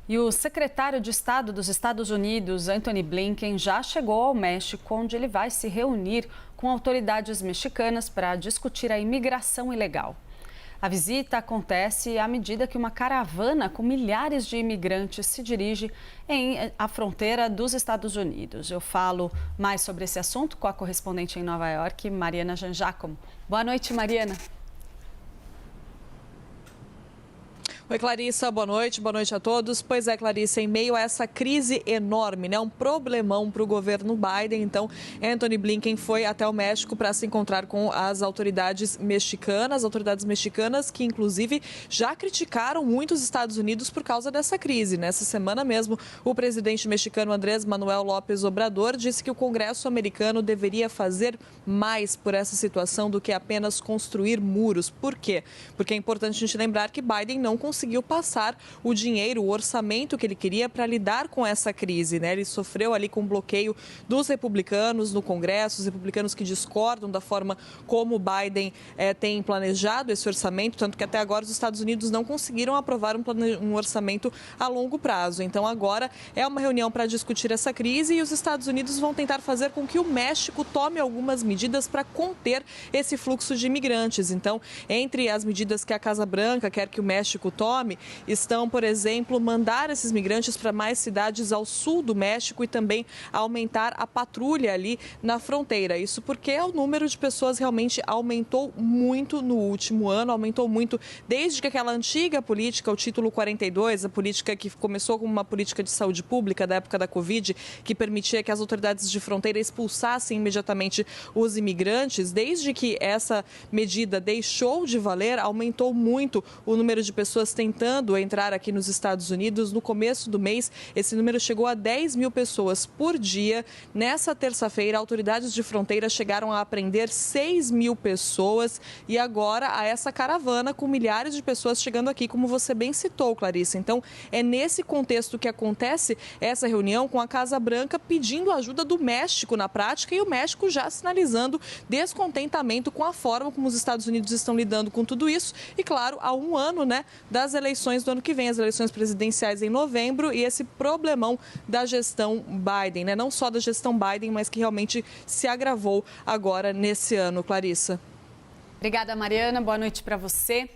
E o secretário de Estado dos Estados Unidos, Antony Blinken, já chegou ao México, onde ele vai se reunir com autoridades mexicanas para discutir a imigração ilegal. A visita acontece à medida que uma caravana com milhares de imigrantes se dirige à fronteira dos Estados Unidos. Eu falo mais sobre esse assunto com a correspondente em Nova York, Mariana Jangiacomo. Boa noite, Mariana. Oi, Clarissa, boa noite a todos. Pois é, Clarissa, em meio a essa crise enorme, né, um problemão para o governo Biden, então, Antony Blinken foi até o México para se encontrar com as autoridades mexicanas que, inclusive, já criticaram muito os Estados Unidos por causa dessa crise. Nessa semana mesmo, o presidente mexicano Andrés Manuel López Obrador disse que o Congresso americano deveria fazer mais por essa situação do que apenas construir muros. Por quê? Porque é importante a gente lembrar que Biden não conseguiu passar o dinheiro, o orçamento que ele queria para lidar com essa crise, né? Ele sofreu ali com o bloqueio dos republicanos no Congresso, os republicanos que discordam da forma como o Biden tem planejado esse orçamento, tanto que até agora os Estados Unidos não conseguiram aprovar um orçamento a longo prazo. Então agora é uma reunião para discutir essa crise e os Estados Unidos vão tentar fazer com que o México tome algumas medidas para conter esse fluxo de imigrantes. Então, entre as medidas que a Casa Branca quer que o México tome, estão, por exemplo, mandar esses migrantes para mais cidades ao sul do México e também aumentar a patrulha ali na fronteira. Isso porque o número de pessoas realmente aumentou muito no último ano, aumentou muito desde que aquela antiga política, o Título 42, a política que começou como uma política de saúde pública da época da Covid, que permitia que as autoridades de fronteira expulsassem imediatamente os imigrantes. Desde que essa medida deixou de valer, aumentou muito o número de pessoas tentando entrar aqui nos Estados Unidos. No começo do mês, esse número chegou a 10 mil pessoas por dia. Nessa terça-feira, autoridades de fronteira chegaram a apreender 6 mil pessoas e agora há essa caravana com milhares de pessoas chegando aqui, como você bem citou, Clarissa. Então, é nesse contexto que acontece essa reunião com a Casa Branca pedindo ajuda do México na prática e o México já sinalizando descontentamento com a forma como os Estados Unidos estão lidando com tudo isso. E, claro, há um ano, né, das eleições do ano que vem, as eleições presidenciais em novembro e esse problemão da gestão Biden, né? Não só da gestão Biden, mas que realmente se agravou agora nesse ano, Clarissa. Obrigada, Mariana. Boa noite para você.